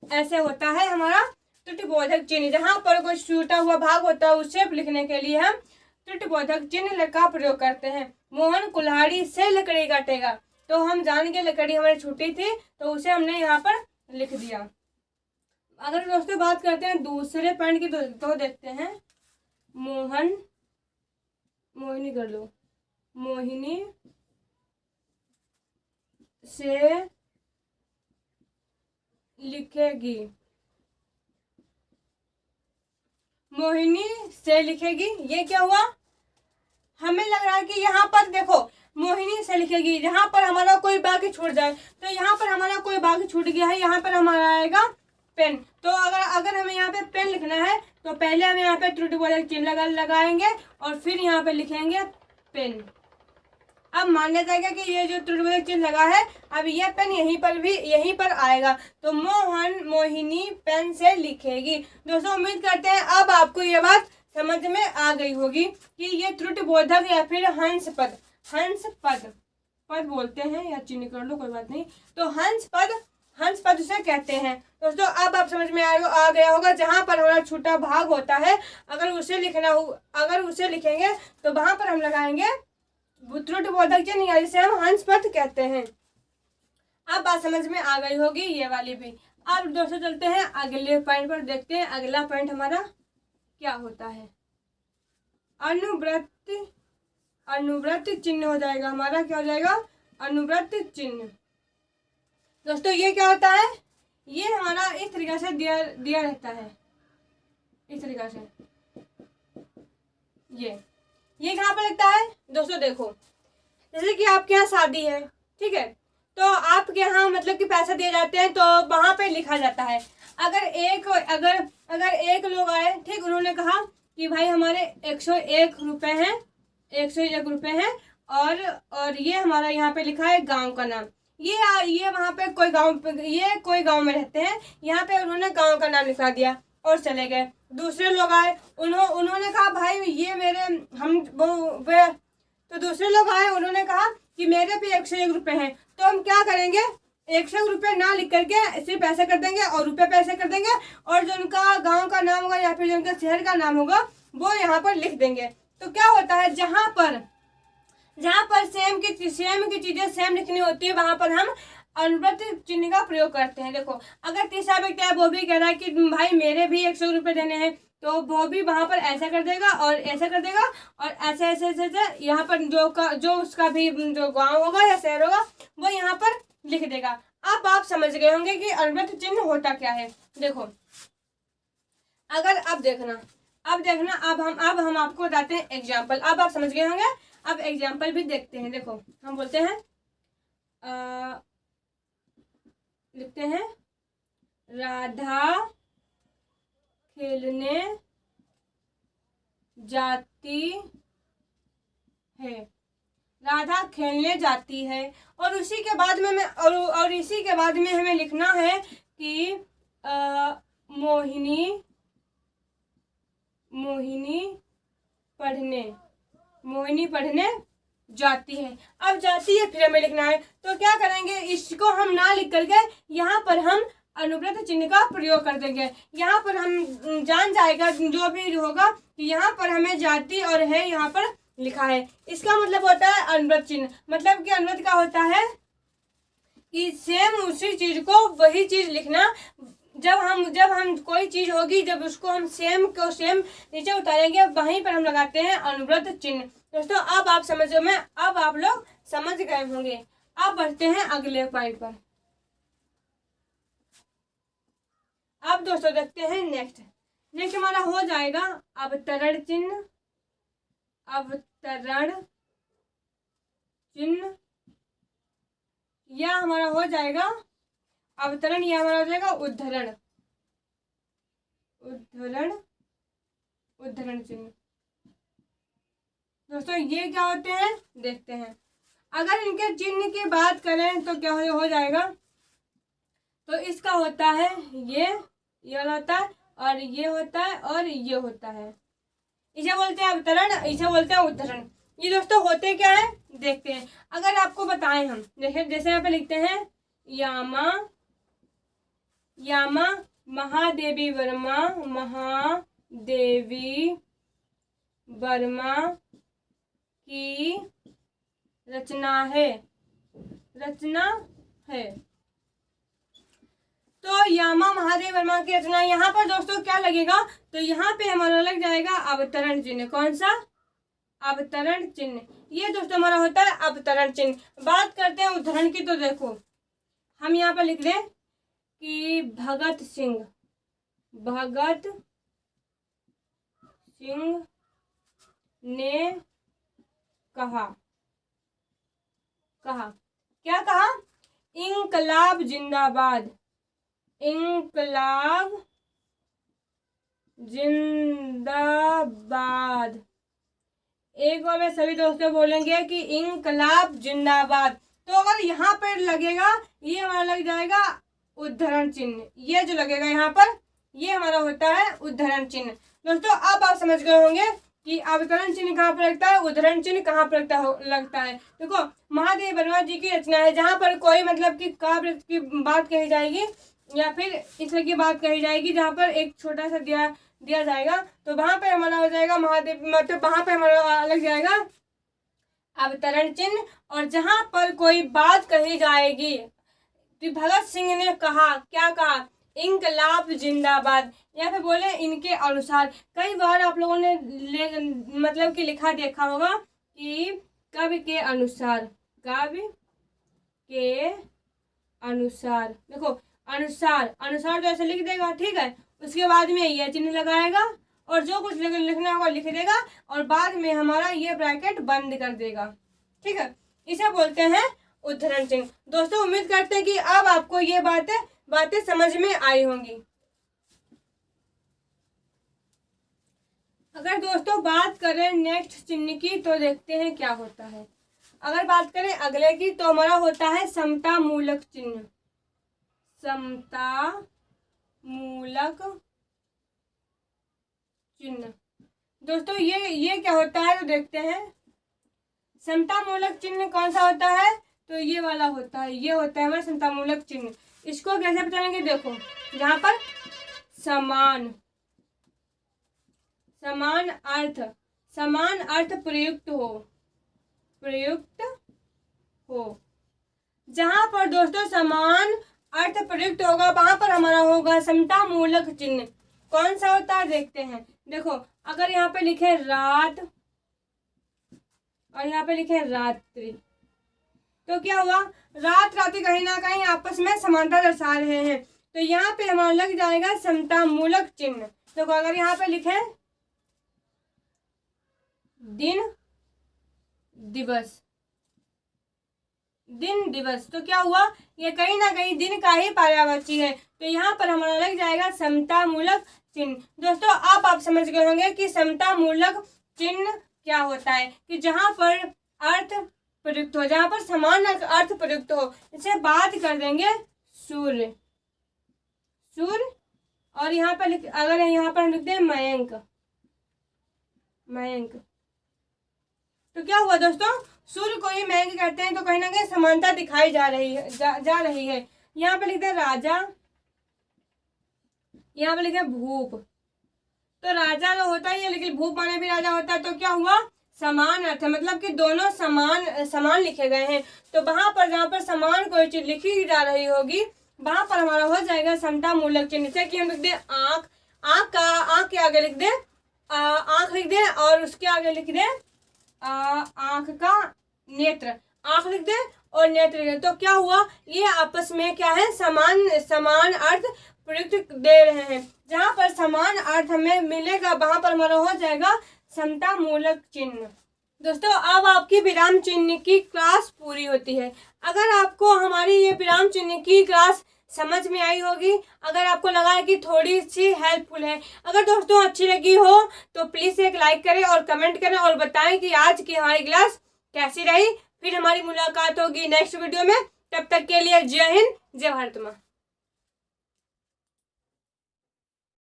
ऐसे होता है हमारा त्रुटिबोधक चिन्ह। जहाँ पर कोई छूटा हुआ भाग होता है उसे लिखने के लिए हम त्रुटिबोधक चिन्ह का प्रयोग करते हैं। मोहन कुल्हाड़ी से लकड़ी काटेगा, तो हम जान के लकड़ी हमारी छूटी थी तो उसे हमने यहाँ पर लिख दिया। अगर दोस्तों बात करते हैं दूसरे पॉइंट की तो देखते हैं, मोहिनी कर लो, मोहिनी से लिखेगी। मोहिनी से लिखेगी, ये क्या हुआ, हमें लग रहा है कि यहाँ पर देखो मोहिनी से लिखेगी, यहाँ पर हमारा कोई बाकी छूट जाए, तो यहाँ पर हमारा कोई बाकी छूट गया है, यहाँ पर हमारा आएगा पेन। तो अगर हमें यहाँ पे पेन लिखना है तो पहले हम यहाँ पे त्रुटिबोधक चिन्ह लगाएंगे और फिर यहाँ पे लिखेंगे पेन। अब मान लिया जाएगा कि ये जो त्रुटिबोधक चिन्ह लगा है, अब ये पेन यहीं पर आएगा, तो मोहिनी पेन से लिखेगी। दोस्तों उम्मीद करते हैं अब आपको ये बात समझ में आ गई होगी कि ये त्रुटिबोधक या फिर हंस पद बोलते हैं, या चिन्ह कर लो कोई बात नहीं। तो हंस पद उसे कहते हैं। दोस्तों अब आप समझ में आ गया होगा, जहां पर हमारा छोटा भाग होता है अगर उसे लिखेंगे तो वहां पर हम लगाएंगे त्रुटिबोधक चिन्ह, या जिसे हम हंस पद कहते हैं। अब बात समझ में आ गई होगी ये वाली भी। अब दोस्तों चलते हैं अगले पॉइंट पर, देखते हैं अगला पॉइंट हमारा क्या होता है। अनुव्रत चिन्ह हो जाएगा हमारा, क्या हो जाएगा, अनुव्रत चिन्ह। दोस्तों ये क्या होता है, ये हमारा इस तरीके से दिया रहता है, इस तरीके से। ये कहाँ पर लगता है दोस्तों, देखो जैसे कि आपके यहाँ शादी है, ठीक है, तो आपके यहाँ मतलब कि पैसा दिए जाते हैं तो वहां पे लिखा जाता है। अगर एक लोग आए, ठीक, उन्होंने कहा कि भाई हमारे 101 रुपए हैं, 101 रुपए हैं, और ये हमारा यहाँ पे लिखा है गांव का नाम। ये वहाँ पे कोई गांव में रहते हैं, यहाँ पे उन्होंने गांव का नाम लिखा दिया और चले गए। दूसरे लोग आए, उन्होंने कहा भाई ये तो दूसरे लोग आए, उन्होंने कहा कि मेरे भी 101 रुपए हैं, तो हम क्या करेंगे, 101 रुपए ना लिख करके सिर्फ पैसे कर देंगे और रुपए पैसे कर देंगे, और जो उनका गांव का नाम होगा या फिर जो उनका शहर का नाम होगा वो यहाँ पर लिख देंगे। तो क्या होता है, जहाँ पर सेम की चीजें सेम लिखनी होती है वहां पर हम अनुव्रत चिन्ह का प्रयोग करते हैं। देखो अगर तीसरा व्यक्ति है, वो भी कह रहा है कि भाई मेरे भी 100 रुपए देने हैं, तो वो भी वहां पर ऐसा कर देगा और ऐसा कर देगा और ऐसे यहाँ पर जो उसका भी जो गांव होगा या शहर होगा वो यहाँ पर लिख देगा। अब आप समझ गए होंगे कि अनुव्रत चिन्ह होता क्या है। देखो अगर अब देखना अब हम आपको बताते हैं एग्जाम्पल। अब आप समझ गए होंगे, अब एग्जाम्पल भी देखते हैं। देखो हम बोलते हैं लिखते हैं राधा खेलने जाती है, राधा खेलने जाती है, और इसी के बाद में हमें लिखना है कि मोहिनी पढ़ने जाती है। अब जाती है फिर हमें लिखना है, तो क्या करेंगे, इसको हम ना लिख करके यहाँ पर हम अनुव्रत चिन्ह का प्रयोग कर देंगे। यहाँ पर हम जान जाएगा जो भी होगा कि यहाँ पर हमें जाति और है यहाँ पर लिखा है, इसका मतलब होता है अनुव्रत चिन्ह। मतलब कि अनुव्रत का होता है कि सेम उसी चीज को वही चीज लिखना जब हम कोई चीज होगी, जब उसको हम सेम को सेम नीचे उतारेंगे, वहीं पर हम लगाते हैं अनुव्रत चिन्ह। दोस्तों अब आप समझो, में अब आप लोग समझ गए होंगे। अब बढ़ते हैं अगले पॉइंट पर। अब दोस्तों देखते हैं नेक्स्ट हमारा हो जाएगा अवतरण चिन्ह। अवतरण चिन्ह या हमारा हो जाएगा अवतरण, या हमारा हो जाएगा उद्धरण चिन्ह। दोस्तों ये क्या होते हैं देखते हैं। अगर इनके चिन्ह की बात करें तो क्या हो जाएगा, तो इसका होता है ये वाला होता है, और ये होता है, और ये होता है। इसे बोलते हैं अवतरण, इसे बोलते हैं उद्धरण। ये दोस्तों होते क्या है देखते हैं। अगर आपको बताएं हम, देखिए जैसे यहाँ पे लिखते हैं यामा महादेवी वर्मा की रचना है। तो यामा महादेव वर्मा की रचना, यहाँ पर दोस्तों क्या लगेगा, तो यहाँ पे हमारा लग जाएगा अवतरण चिन्ह। कौन सा? अवतरण चिन्ह। ये दोस्तों हमारा होता है अवतरण चिन्ह। बात करते हैं उद्धरण की, तो देखो हम यहाँ पर लिख दें कि भगत सिंह ने कहा क्या कहा? इंकलाब जिंदाबाद, इंकलाब जिंदाबाद। एक बार में सभी दोस्तों बोलेंगे कि इंकलाब जिंदाबाद। तो अगर यहाँ पर लगेगा, ये हमारा लग जाएगा उद्धरण चिन्ह। ये जो लगेगा यहाँ पर, ये हमारा होता है उद्धरण चिन्ह। दोस्तों अब आप समझ गए होंगे कि अवतरण चिन्ह कहाँ पर लगता है, उद्धरण चिन्ह कहाँ पर लगता है। देखो महादेव वर्मा जी की रचना है, जहाँ पर कोई मतलब कि काव्य की बात कही जाएगी या फिर इस तरह की बात कही जाएगी, जहाँ पर एक छोटा सा दिया जाएगा, तो वहां पर हमारा हो जाएगा महादेव, मतलब वहां पर हमारा लग जाएगा अवतरण चिन्ह। और जहां पर कोई बात कही जाएगी, तो भगत सिंह ने कहा, क्या कहा? इंकलाब जिंदाबाद, या फिर बोले इनके अनुसार। कई बार आप लोगों ने मतलब कि लिखा देखा होगा कि कवि के अनुसार, देखो अनुसार तो ऐसे लिख देगा, ठीक है। उसके बाद में यह चिन्ह लगाएगा और जो कुछ लिखना होगा लिख देगा, और बाद में हमारा ये ब्रैकेट बंद कर देगा, ठीक है। इसे बोलते हैं उद्धरण चिन्ह। दोस्तों उम्मीद करते हैं कि अब आपको ये बातें समझ में आई होंगी। अगर दोस्तों बात करें नेक्स्ट चिन्ह की, तो देखते हैं क्या होता है। अगर बात करें अगले की, तो हमारा होता है समता मूलक चिन्ह। समता मूलक चिन्ह। दोस्तों ये क्या होता है, तो देखते हैं। समता मूलक चिन्ह कौन सा होता है, तो ये वाला होता है, ये होता है हमारा समता मूलक चिन्ह। इसको कैसे बताएंगे, देखो जहाँ पर समान अर्थ प्रयुक्त हो, जहाँ पर दोस्तों समान अर्थ प्रयुक्त होगा, वहां पर हमारा होगा समता मूलक चिन्ह। कौन सा होता है देखते हैं। देखो अगर यहाँ पे लिखे रात और यहाँ पे लिखे रात्रि, तो क्या हुआ? रात रात्रि कहीं ना कहीं आपस में समानता दर्शा रहे हैं, तो यहाँ पे हमारा लग जाएगा समता मूलक चिन्ह। देखो अगर यहाँ पे लिखे दिन दिवस, तो क्या हुआ? ये कहीं ना कहीं दिन का ही पर्यायवाची है, तो यहाँ पर हमारा लग जाएगा समता मूलक चिन्ह। दोस्तों अब आप समझ गए होंगे कि समता मूलक चिन्ह क्या होता है, कि जहाँ पर अर्थ प्रयुक्त हो, जहाँ पर समान अर्थ प्रयुक्त हो। इसे बात कर देंगे सूर्य, और यहाँ पर अगर यहाँ पर लिखते हैं मयंक, तो क्या हुआ दोस्तों? सूर्य को ही मयंक कहते हैं, तो कहीं ना कहीं समानता दिखाई जा रही है। यहाँ पे लिखते हैं राजा, यहाँ पे लिखे भूप, तो राजा तो होता ही है, लेकिन भूप माने भी राजा होता है, तो क्या हुआ? समान अर्थ, मतलब कि दोनों समान लिखे गए हैं। तो वहां पर जहाँ पर समान कोई चीज लिखी जा रही होगी, वहां पर हमारा हो जाएगा समता मूलक चिन्ह। जैसे कि हम लिख दें आंख, आंख के आगे लिख दें आंख लिख दें और उसके आगे लिख दें आंख का नेत्र, आंख लिख दें और नेत्र लिख दें। तो क्या हुआ, ये आपस में क्या है, समान अर्थ प्रयुक्त दे रहे हैं। जहां पर समान अर्थ हमें मिलेगा वहां पर हमारा हो जाएगा समता मूलक चिन्ह। दोस्तों अब आपकी विराम चिन्ह की क्लास पूरी होती है। अगर आपको हमारी ये विराम चिन्ह की क्लास समझ में आई होगी, अगर आपको लगा है कि थोड़ी सी हेल्पफुल है, अगर दोस्तों अच्छी लगी हो तो प्लीज़ एक लाइक करें और कमेंट करें और बताएं कि आज की हमारी क्लास कैसी रही। फिर हमारी मुलाकात होगी नेक्स्ट वीडियो में। तब तक के लिए जय हिंद, जय भारत माँ।